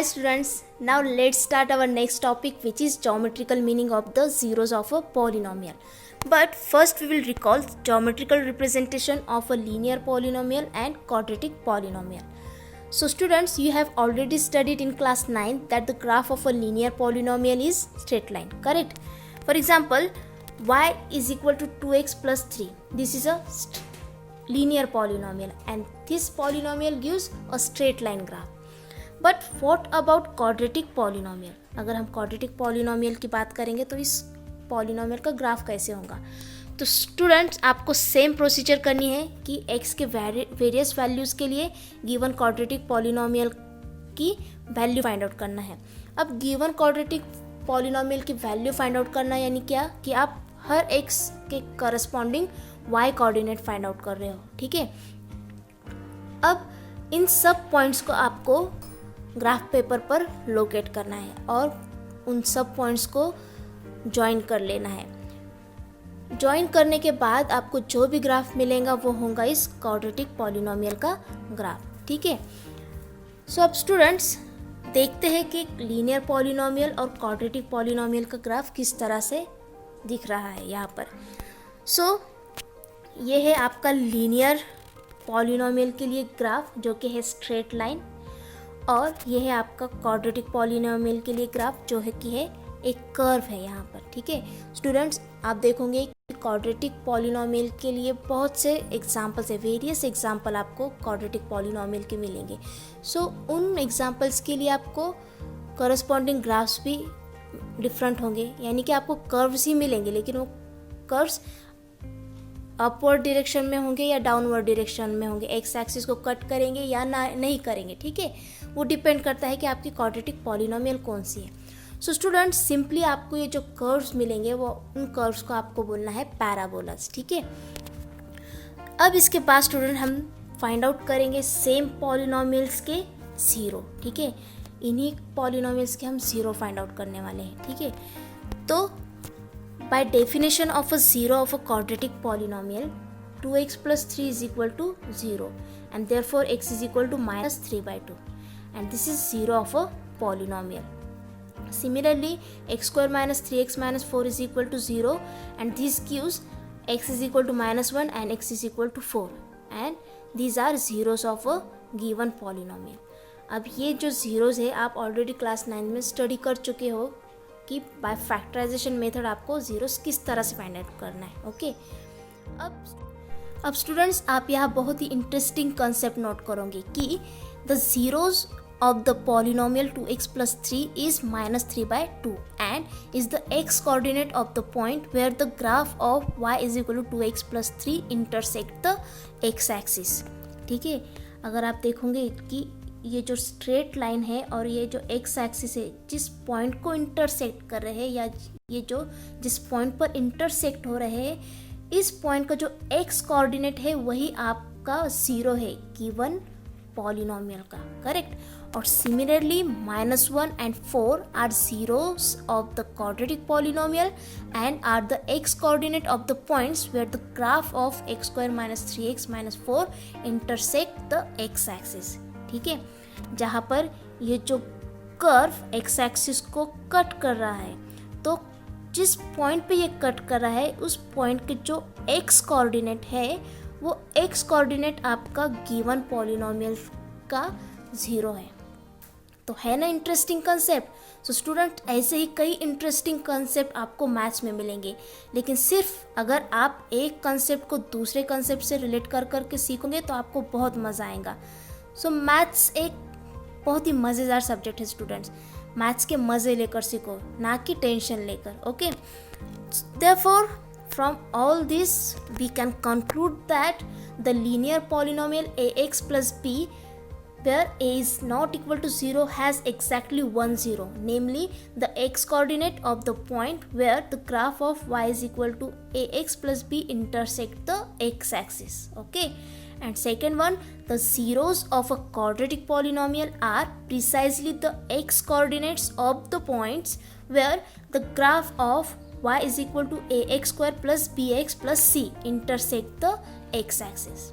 Hi students, now let's start our next topic, which is geometrical meaning of the zeros of a polynomial. But first we will recall geometrical representation of a linear polynomial and quadratic polynomial. So students, you have already studied in class 9 that the graph of a linear polynomial is straight line, correct? For example, y is equal to 2x plus 3. This is a linear polynomial and this polynomial gives a straight line graph. But what about quadratic polynomial. अगर हम quadratic polynomial की बात करेंगे तो इस polynomial का graph कैसे होगा. तो स्टूडेंट्स, आपको सेम प्रोसीजर करनी है कि x के वेरियस वैल्यूज़ के लिए गिवन क्वाड्रेटिक पॉलिनोमियल की वैल्यू फाइंड आउट करना है. अब गिवन क्वाड्रेटिक पॉलिनोमियल की वैल्यू फाइंड आउट करना यानी क्या कि आप हर x के corresponding y coordinate find out कर रहे हो, ठीक है. अब इन सब पॉइंट्स को आपको ग्राफ पेपर पर लोकेट करना है और उन सब पॉइंट्स को ज्वाइन कर लेना है. ज्वाइन करने के बाद आपको जो भी ग्राफ मिलेगा वो होगा इस क्वाड्रेटिक पॉलिनोमियल का ग्राफ, ठीक है. सो अब स्टूडेंट्स देखते हैं कि लीनियर पॉलिनोमियल और क्वाड्रेटिक पॉलिनोमियल का ग्राफ किस तरह से दिख रहा है यहाँ पर. सो ये है आपका लीनियर पॉलिनोमियल के लिए ग्राफ जो कि है स्ट्रेट लाइन, और ये है आपका क्वाड्रेटिक पॉलिनोमियल के लिए ग्राफ जो है कि है एक कर्व है यहाँ पर, ठीक है. स्टूडेंट्स, आप देखोगे कि क्वाड्रेटिक पॉलिनोमियल के लिए बहुत से एग्जांपल्स है, वेरियस एग्जांपल आपको क्वाड्रेटिक पॉलिनोमियल के मिलेंगे. सो उन एग्जांपल्स के लिए आपको करस्पॉन्डिंग ग्राफ्स भी डिफरेंट होंगे, यानी कि आपको कर्व्स ही मिलेंगे लेकिन वो कर्व्स अपवर्ड डायरेक्शन में होंगे या डाउनवर्ड डायरेक्शन में होंगे, एक्स एक्सिस को कट करेंगे या नहीं करेंगे, ठीक है. वो डिपेंड करता है कि आपकी क्वाड्रेटिक पॉलिनोमियल कौन सी है. सो स्टूडेंट्स, सिंपली आपको ये जो कर्व्स मिलेंगे वो उन कर्व्स को आपको बोलना है पैराबोलास, ठीक है. अब इसके बाद स्टूडेंट हम फाइंड आउट करेंगे सेम पॉलिनोमियल्स के ज़ीरो, ठीक है. इन्हीं पॉलिनोमियल्स के हम ज़ीरो फाइंड आउट करने वाले हैं, ठीक है. तो by definition of a zero of a quadratic polynomial, 2x plus 3 is equal to 0 and therefore x is equal to minus 3 by 2, and this is zero of a polynomial. Similarly, x square minus 3x minus 4 is equal to 0 and this gives x is equal to minus 1 and x is equal to 4, and these are zeros of a given polynomial. अब ये जो zeros है आप already class 9 में study कर चुके हो कि बाय फैक्टराइजेशन मेथड आपको जीरोस किस तरह से फाइंड आउट करना है, ओके. अब स्टूडेंट्स, आप यहाँ बहुत ही इंटरेस्टिंग कंसेप्ट नोट करोगे कि the zeros of the polynomial 2x plus 3 is minus 3 by 2 and is the x coordinate of the point where the graph of y is equal to 2x plus 3 intersect the x axis, ठीक है. अगर आप देखोगे कि ये जो straight line है और ये जो एक्स एक्सिस है जिस पॉइंट को इंटरसेक्ट कर रहे हैं या ये जो जिस पॉइंट पर इंटरसेक्ट हो रहे हैं, इस पॉइंट का जो एक्स कोऑर्डिनेट है वही आपका ज़ीरो है गिवन पॉलिनोमियल का, करेक्ट. और similarly -1 and 4 are zeros of the quadratic polynomial and are the x coordinate of the points where the graph of x square minus 3x minus 4 intersect the x axis, ठीक है. जहाँ पर ये जो curve x axis को cut कर रहा है, तो जिस पॉइंट पे ये कट कर रहा है उस पॉइंट के जो एक्स कोऑर्डिनेट है वो एक्स कोऑर्डिनेट आपका गिवन पॉलिनोमियल का ज़ीरो है. तो है ना इंटरेस्टिंग कंसेप्ट. सो स्टूडेंट, ऐसे ही कई इंटरेस्टिंग कंसेप्ट आपको मैथ्स में मिलेंगे, लेकिन सिर्फ अगर आप एक कंसेप्ट को दूसरे कंसेप्ट से रिलेट कर करके सीखोगे तो आपको बहुत मज़ा आएगा. सो मैथ्स एक बहुत ही मज़ेदार सब्जेक्ट है स्टूडेंट्स. मैथ्स के मज़े लेकर सीखो, ना कि टेंशन लेकर, okay. Therefore from all this we can conclude that the linear polynomial ax plus b where a is not equal to 0 has exactly one zero, namely the x coordinate of the point where the graph of y is equal to ax plus b intersect the x axis, okay. And second one, the zeros of a quadratic polynomial are precisely the x coordinates of the points where the graph of y is equal to ax square plus bx plus c intersect the x axis,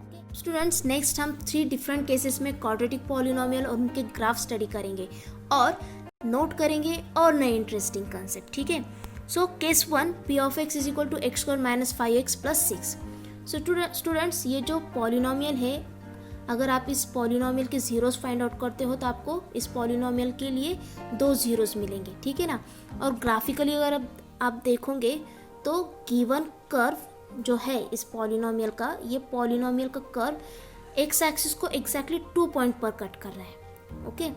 okay. Students next हम 3 different cases में quadratic polynomial और उनके graph study करेंगे और note करेंगे और नए interesting concept, ठीक है। So case 1 p of x is equal to x square minus 5x plus 6। So students ये जो पॉलिनोमियल है, अगर आप इस पॉलिनोमियल के जीरोस फाइंड आउट करते हो तो आपको इस पॉलिनोमियल के लिए 2 जीरोस मिलेंगे, ठीक है ना। और ग्राफिकली अगर आप देखोगे तो गिवन कर्व जो है इस पॉलिनोमियल का, ये पॉलिनोमियल का कर्व एक्स एक्सिस को एग्जैक्टली 2 पॉइंट पर कट कर रहा है, ओके।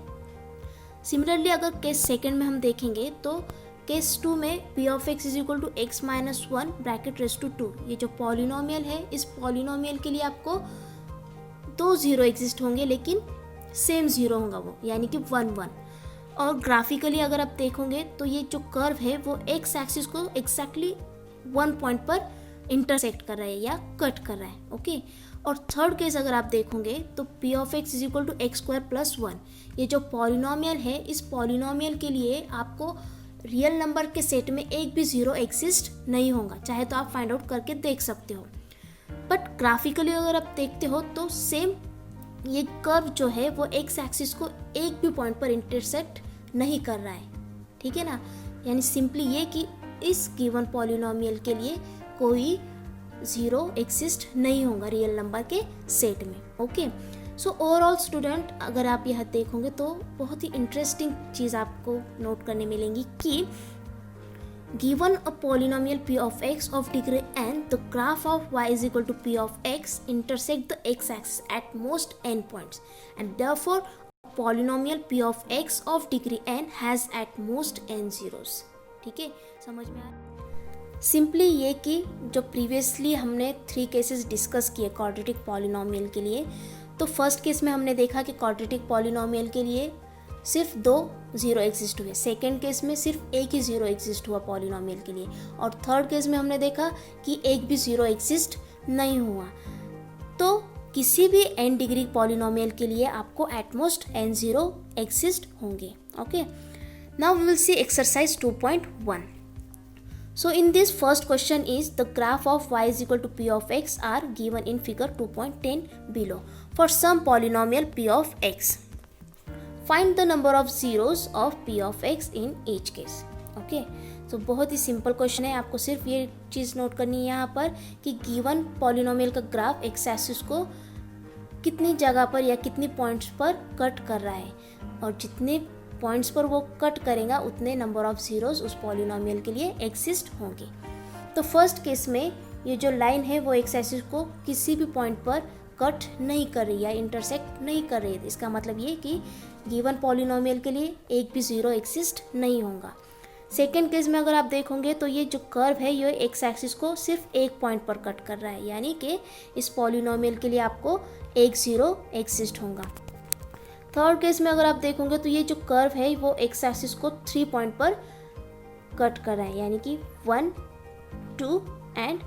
सिमिलरली अगर केस सेकंड में हम देखेंगे तो केस 2 में p of x is equal to x minus 1 bracket raise to 2, ये जो पॉलिनोमियल है इस पॉलिनोमियल के लिए आपको 2 जीरो एग्जिस्ट होंगे लेकिन सेम जीरो होगा वो, यानी कि 1 1। और ग्राफिकली अगर आप देखोगे तो ये जो कर्व है वो एक्स एक्सिस को एग्जैक्टली 1 पॉइंट पर इंटरसेक्ट कर रहा है या कट कर रहा है, ओके। और थर्ड केस अगर आप देखोगे तो p of x is equal to x square plus 1, ये जो पॉलिनोमियल है इस पॉलिनोमियल के लिए आपको रियल नंबर के सेट में एक भी जीरो एग्जिस्ट नहीं होगा, चाहे तो आप फाइंड आउट करके देख सकते हो। बट ग्राफिकली अगर आप देखते हो तो सेम ये कर्व जो है वो एक्स एक्सिस को एक भी पॉइंट पर इंटरसेक्ट नहीं कर रहा है, ठीक है ना। यानी सिंपली ये कि इस गिवन पॉलिनोमियल के लिए कोई जीरो एग्जिस्ट नहीं होगा रियल नंबर के सेट में, ओके। सो ओवरऑल स्टूडेंट अगर आप यह देखोगे तो बहुत ही इंटरेस्टिंग चीज़ आपको नोट करने मिलेंगी कि given a polynomial p of x of degree n, the graph of y is equal to p of x intersect the x axis at most n points, and therefore a polynomial p of x of degree n has at most n zeros, ठीक है, समझ में आया। Simply ये कि जो previously हमने 3 cases discuss किए क्वाड्रेटिक पॉलिनोमियल के लिए, तो फर्स्ट केस में हमने देखा कि क्वाड्रेटिक पॉलिनोमियल के लिए सिर्फ 2 जीरो एग्जिस्ट हुए, सेकेंड केस में सिर्फ एक ही जीरो एग्जिस्ट हुआ पॉलिनोमियल के लिए, और थर्ड केस में हमने देखा कि एक भी जीरो एग्जिस्ट नहीं हुआ। तो किसी भी n डिग्री पॉलिनोमियल के लिए आपको एटमोस्ट n जीरो एग्जिस्ट होंगे, okay. Now we will see exercise 2.1. So in this first question is the graph of y is equal to p of x are given in figure 2.10 below for some polynomial p of x. Find the number of zeros of p of x in each case. Okay, so बहुत ही simple question है, आपको सिर्फ ये चीज़ note करनी है यहाँ पर कि गिवन पॉलिनोमियल का ग्राफ एक्स एक्सिस को कितनी जगह पर या कितनी पॉइंट्स पर कट कर रहा है, और जितने पॉइंट्स पर वो कट करेगा उतने नंबर ऑफ जीरोस उस पॉलिनोमियल के लिए एग्जिस्ट होंगे। तो फर्स्ट केस में ये जो लाइन है वो एक्स एक्सिस को किसी भी पॉइंट पर कट नहीं कर रही है, इंटरसेक्ट नहीं कर रही है। इसका मतलब ये कि गिवन पॉलिनोमियल के लिए एक भी जीरो एग्जिस्ट नहीं होगा। सेकेंड केस में अगर आप देखोगे तो ये जो कर्व है ये एक्स एक्सिस को सिर्फ एक पॉइंट पर कट कर रहा है, यानी कि इस पॉलिनोमियल के लिए आपको एक जीरो एग्जिस्ट होगा। थर्ड केस में अगर आप देखोगे तो ये जो कर्व है वो एक्स एक्सिस को 3 पॉइंट पर कट कर रहा है, यानी कि 1 2 एंड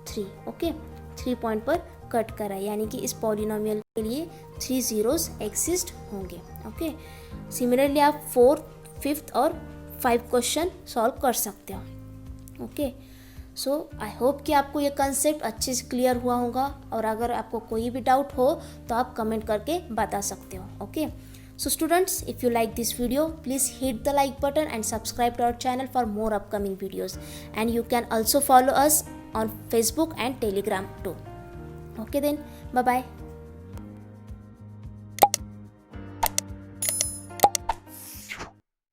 3, ओके, 3 पॉइंट पर कट कर रहा है, यानी कि इस पॉलिनोमियल के लिए 3 जीरोस एग्जिस्ट होंगे, ओके। सिमिलरली आप 4th, 5th और 5 क्वेश्चन सॉल्व कर सकते हो, ओके। सो आई होप कि आपको ये कंसेप्ट अच्छे से क्लियर हुआ होगा, और अगर आपको कोई भी डाउट हो तो आप कमेंट करके बता सकते हो, okay. So students, if you like this video, please hit the like button and subscribe to our channel for more upcoming videos, and you can also follow us on Facebook and Telegram too. Okay then, bye bye.